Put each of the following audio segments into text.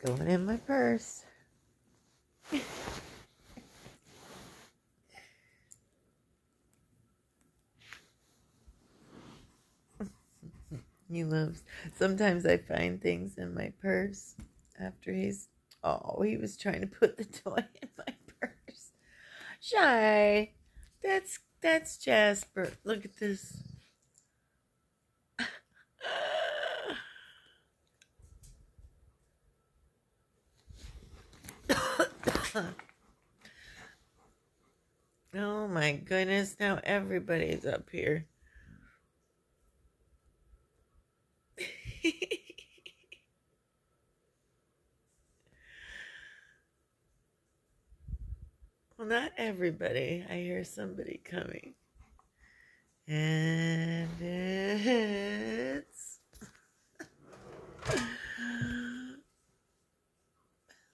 Going in my purse. He loves. Sometimes I find things in my purse after he's. Oh, he was trying to put the toy in my purse. Shy. That's Jasper. Look at this. Oh my goodness, now everybody's up here. Well, not everybody. I hear somebody coming. And it's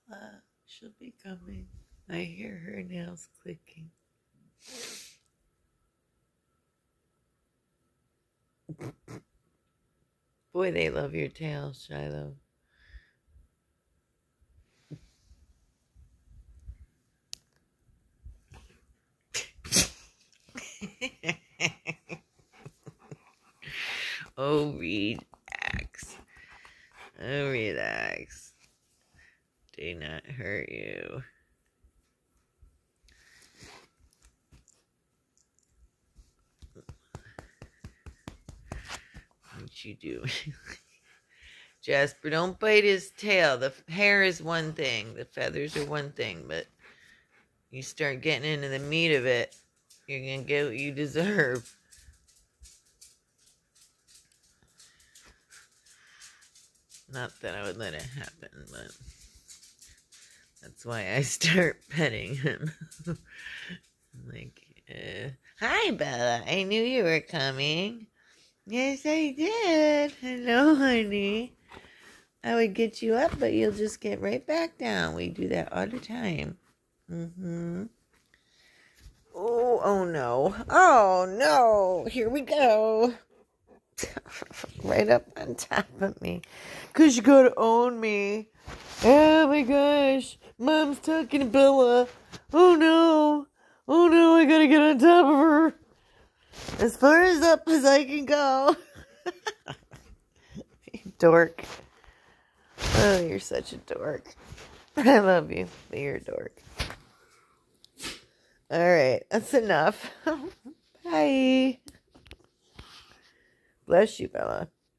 Bella. She'll be coming. I hear her nails clicking. Boy, they love your tail, Shiloh. Oh, relax. Oh, relax. Do not hurt you. What you do? Jasper, don't bite his tail. The hair is one thing. The feathers are one thing. But you start getting into the meat of it, you're going to get what you deserve. Not that I would let it happen, but that's why I start petting him. Like, hi, Bella. I knew you were coming. Yes, I did. Hello, honey. I would get you up, but you'll just get right back down. We do that all the time. Oh no. Oh, no. Here we go. Right up on top of me. Because you gotta own me. Oh my gosh. Mom's talking to Bella. Oh no. Oh no, I gotta get on top of her. As far as up as I can go. You dork. Oh, you're such a dork. I love you, but you're a dork. Alright, that's enough. Bye. Bless you, Bella.